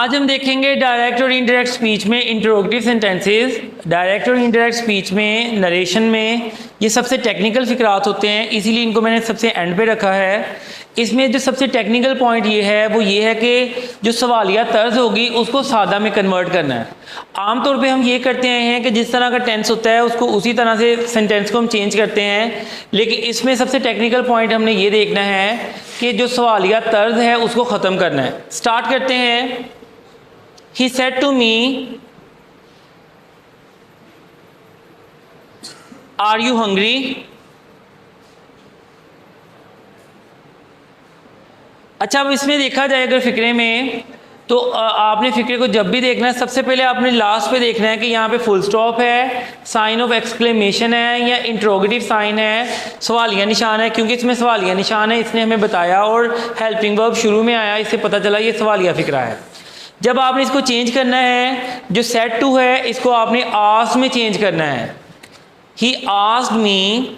आज हम देखेंगे डायरेक्ट और इनडायरेक्ट स्पीच में इंटरोगेटिव सेंटेंसेस। डायरेक्ट और इनडायरेक्ट स्पीच में, नरेशन में ये सबसे टेक्निकल फिक्रात होते हैं, इसीलिए इनको मैंने सबसे एंड पे रखा है। इसमें जो सबसे टेक्निकल पॉइंट ये है वो ये है कि जो सवालिया तर्ज होगी उसको सादा में कन्वर्ट करना है। आमतौर पे हम ये करते हैं कि जिस तरह का टेंस होता है उसको उसी तरह से सेंटेंस को हम चेंज करते हैं, लेकिन इसमें सबसे टेक्निकल पॉइंट हमने ये देखना है कि जो सवालिया तर्ज है उसको ख़त्म करना है। स्टार्ट करते हैं। He said to me, are you hungry? अच्छा, अब इसमें देखा जाए अगर फ़िक्रे में, तो आपने फ़िक्रे को जब भी देखना है सबसे पहले आपने लास्ट पे देखना है कि यहाँ पे फुल स्टॉप है, साइन ऑफ एक्सक्लेमेशन है या इंट्रोगेटिव साइन है, सवालिया निशान है। क्योंकि इसमें सवालिया निशान है इसने हमें बताया, और हेल्पिंग वर्ब शुरू में आया, इससे पता चला ये सवालिया फ़िक्रा है। जब आपने इसको चेंज करना है, जो सेड टू है इसको आपने आस्क्ड में चेंज करना है। ही आस्क्ड मी,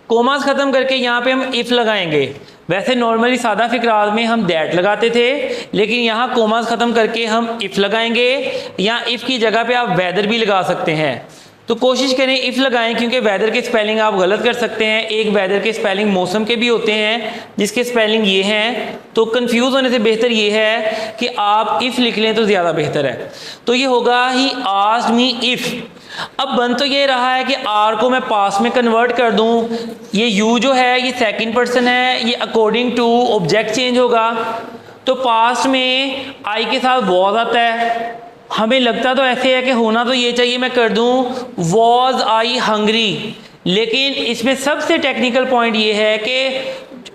कोमास ख़त्म करके यहाँ पे हम इफ़ लगाएंगे। वैसे नॉर्मली सादा फिक्रात में हम दैट लगाते थे, लेकिन यहाँ कोमास ख़त्म करके हम इफ़ लगाएंगे, या इफ़ की जगह पे आप वेदर भी लगा सकते हैं। तो कोशिश करें इफ़ लगाएं, क्योंकि वेदर के स्पेलिंग आप गलत कर सकते हैं। एक वेदर के स्पेलिंग मौसम के भी होते हैं जिसके स्पेलिंग ये हैं, तो कंफ्यूज होने से बेहतर ये है कि आप इफ़ लिख लें तो ज़्यादा बेहतर है। तो ये होगा ही आस्क्ड मी इफ़। अब बन तो ये रहा है कि आर को मैं पास में कन्वर्ट कर दूं। ये यू जो है ये सेकंड पर्सन है, ये अकॉर्डिंग टू ऑब्जेक्ट चेंज होगा। तो पास्ट में आई के साथ वॉज आता है। हमें लगता तो ऐसे है कि होना तो ये चाहिए, मैं कर दूं वॉज आई हंग्री, लेकिन इसमें सबसे टेक्निकल पॉइंट ये है कि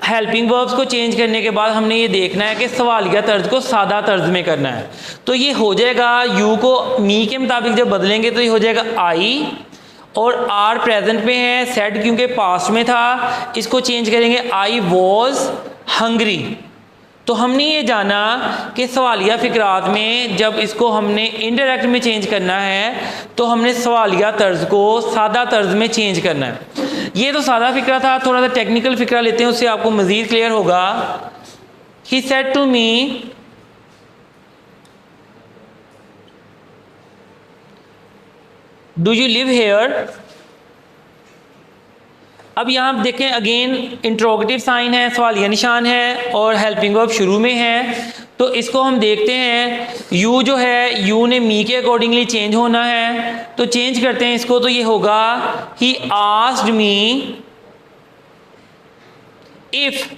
हेल्पिंग वर्ब्स को चेंज करने के बाद हमने ये देखना है कि सवालिया तर्ज को सादा तर्ज में करना है। तो ये हो जाएगा, यू को मी के मुताबिक जब बदलेंगे तो ये हो जाएगा आई, और आर प्रेजेंट में है, सेड क्योंकि पास्ट में था, इसको चेंज करेंगे आई वॉज हंग्री। तो हमने ये जाना कि सवालिया फिक्रात में जब इसको हमने इनडायरेक्ट में चेंज करना है तो हमने सवालिया तर्ज को सादा तर्ज में चेंज करना है। ये तो सादा फिक्रा था, थोड़ा सा टेक्निकल फिक्रा लेते हैं, उससे आपको मज़ीद क्लियर होगा। He said to me, do you live here. अब यहाँ आप देखें अगेन इंट्रोगेटिव साइन है, सवालिया निशान है, और हेल्पिंग वर्ब शुरू में है। तो इसको हम देखते हैं, यू जो है यू ने मी के अकॉर्डिंगली चेंज होना है, तो चेंज करते हैं इसको। तो ये होगा ही आस्क्ड मी इफ।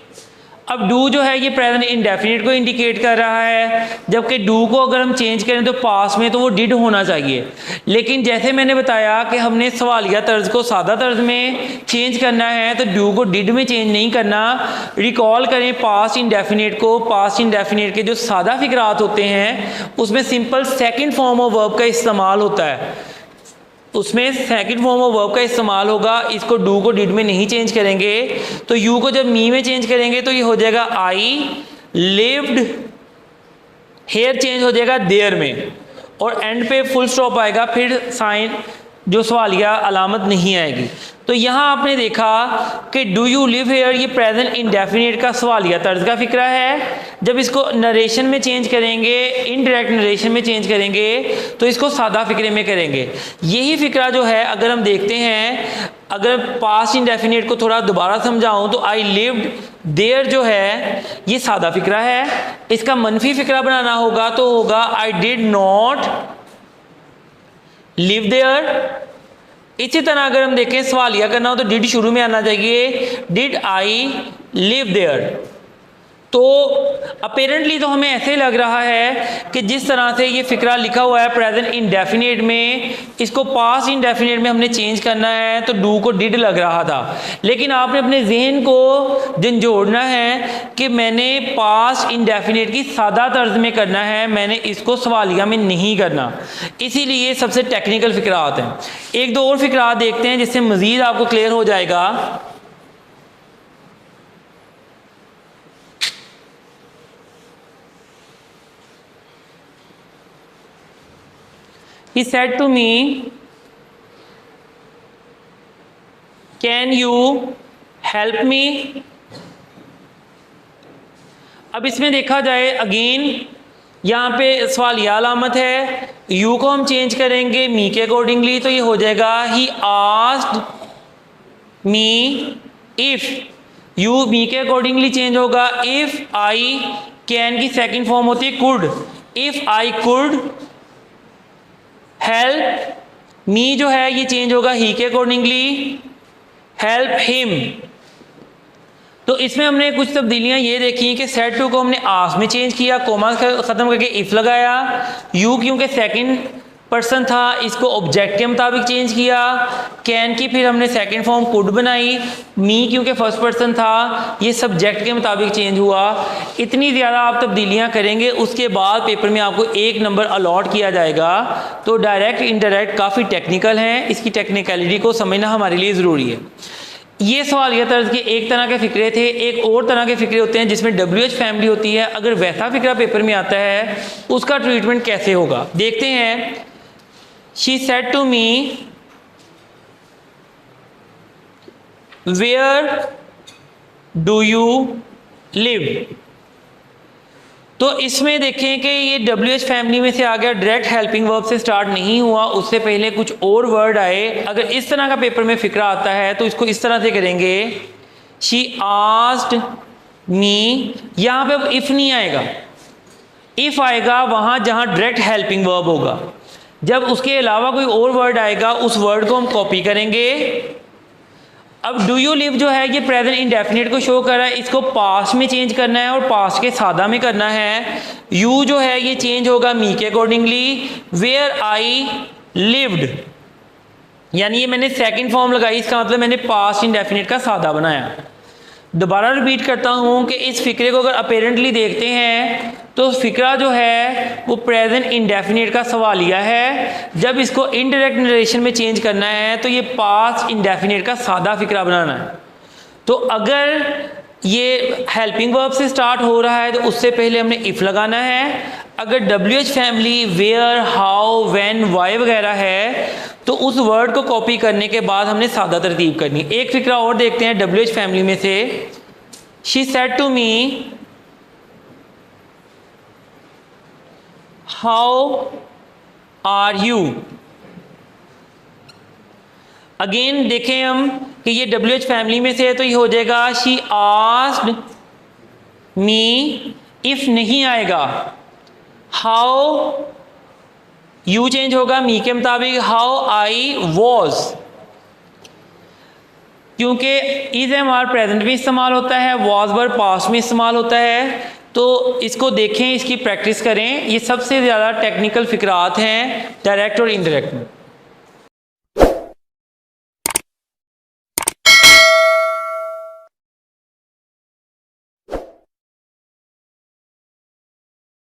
अब डू जो है ये प्रेजेंट इंडेफिनिट को इंडिकेट कर रहा है, जबकि डू को अगर हम चेंज करें तो पास में तो वो डिड होना चाहिए। लेकिन जैसे मैंने बताया कि हमने सवालिया तर्ज को सादा तर्ज में चेंज करना है, तो डू को डिड में चेंज नहीं करना। रिकॉल करें पास्ट इंडेफिनिट को। पास्ट इंडेफिनिट के जो सादा फिक्रात होते हैं उसमें simple second form of verb का इस्तेमाल होता है, उसमें सेकंड फॉर्म ऑफ वर्ब का इस्तेमाल होगा। इसको डू को डिड में नहीं चेंज करेंगे। तो यू को जब मी में चेंज करेंगे तो ये हो जाएगा आई लिव्ड, हेयर चेंज हो जाएगा देयर में, और एंड पे फुल स्टॉप आएगा, फिर साइन जो सवालिया अलामत नहीं आएगी। तो यहाँ आपने देखा कि डू यू लिव हेयर ये प्रेजेंट इंडेफिनिट का सवालिया तर्ज का फिक्रा है। जब इसको नरेशन में चेंज करेंगे, इनडायरेक्ट नरेशन में चेंज करेंगे, तो इसको सादा फिक्रे में करेंगे। यही फिक्रा जो है अगर हम देखते हैं, अगर पास्ट इंडेफिनिट को थोड़ा दोबारा समझाऊं तो आई लिव्ड देयर जो है ये सादा फिक्रा है। इसका मनफी फिक्रा बनाना होगा तो होगा I did not live there. इसी तरह अगर हम देखें सवालिया करना हो तो डिड शुरू में आना चाहिए, डिड आई लिव देयर। तो अपेरेंटली तो हमें ऐसे लग रहा है कि जिस तरह से ये फिक्रा लिखा हुआ है प्रेजेंट इंडेफिनिट में, इसको पास्ट इंडेफिनिट में हमने चेंज करना है, तो डू को डिड लग रहा था। लेकिन आपने अपने जहन को झंझोड़ना है कि मैंने पास्ट इंडेफिनिट की सादा तर्ज में करना है, मैंने इसको सवालिया में नहीं करना। इसीलिए सबसे टेक्निकल फिक्रात हैं। एक दो और फिक्रात देखते हैं जिससे मज़ीद आपको क्लियर हो जाएगा। He said to me, can you help me? अब इसमें देखा जाए अगेन यहाँ पे सवालिया अलामत है, यू को हम चेंज करेंगे मी के अकॉर्डिंगली, तो ये हो जाएगा he asked me if, you me के अकॉर्डिंगली चेंज होगा इफ आई, कैन की सेकंड फॉर्म होती है could, if I could help me जो है ये चेंज होगा ही के अकॉर्डिंगली हेल्प हिम। तो इसमें हमने कुछ तब्दीलियां ये देखी कि सेट टू को हमने आस्क में चेंज किया, कोमा ख़त्म करके इफ़ लगाया, यू क्योंकि सेकंड पर्सन था इसको ऑब्जेक्ट के मुताबिक चेंज किया, कैन की फिर हमने सेकंड फॉर्म कुड बनाई, मी क्योंकि फर्स्ट पर्सन था ये सब्जेक्ट के मुताबिक चेंज हुआ। इतनी ज़्यादा आप तब्दीलियां करेंगे उसके बाद पेपर में आपको 1 नंबर अलॉट किया जाएगा। तो डायरेक्ट इनडायरेक्ट काफ़ी टेक्निकल हैं, इसकी टेक्निकलिटी को समझना हमारे लिए ज़रूरी है। ये सवालिया तर्ज के एक तरह के फ़िक्रे थे, एक और तरह के फ़िक्रे होते हैं जिसमें WH फैमिली होती है। अगर वैसा फ़िक्रा पेपर में आता है उसका ट्रीटमेंट कैसे होगा देखते हैं। She said to me where do you live, तो इसमें देखें कि ये WH फैमिली में से आ गया, डायरेक्ट हेल्पिंग वर्ब से स्टार्ट नहीं हुआ, उससे पहले कुछ और वर्ड आए। अगर इस तरह का पेपर में फ़िक्रा आता है तो इसको इस तरह से करेंगे, शी आस्क्ड मी, यहाँ पे अब इफ़ नहीं आएगा, इफ़ आएगा वहाँ जहाँ डायरेक्ट हेल्पिंग वर्ब होगा। जब उसके अलावा कोई और वर्ड आएगा उस वर्ड को हम कॉपी करेंगे। अब डू यू लिव जो है ये प्रेजेंट इंडेफिनिट को शो कर रहा है, इसको पास्ट में चेंज करना है और पास्ट के सादा में करना है। यू जो है ये चेंज होगा मी के अकॉर्डिंगली, वेयर आई लिव्ड, यानी ये मैंने सेकंड फॉर्म लगाई, इसका मतलब मैंने पास्ट इंडेफिनिट का सादा बनाया। दोबारा रिपीट करता हूँ कि इस फिक्रे को अगर अपेरेंटली देखते हैं तो फिक्रा जो है वो प्रेजेंट इंडेफिनिट का सवालिया है। जब इसको इनडायरेक्ट नरेशन में चेंज करना है तो ये पास्ट इंडेफिनिट का सादा फिक्रा बनाना है। तो अगर ये हेल्पिंग वर्ब से स्टार्ट हो रहा है तो उससे पहले हमने इफ़ लगाना है। अगर WH family where, how, when, why वगैरह है तो उस वर्ड को कॉपी करने के बाद हमने सादा तरतीब करनी है। एक फिक्रा और देखते हैं WH फैमिली में से। She said to me how are you, again देखें हम कि ये WH फैमिली में से है तो ये हो जाएगा शी आस्क्ड मी, इफ नहीं आएगा हाउ, यू चेंज होगा मी के मुताबिक, हाउ आई वॉज, क्योंकि इज हमारा प्रेजेंट में इस्तेमाल होता है, वॉज वर्ब पास्ट में इस्तेमाल होता है। तो इसको देखें, इसकी प्रैक्टिस करें। ये सबसे ज़्यादा टेक्निकल फिक्रात हैं डायरेक्ट और इनडायरेक्ट में।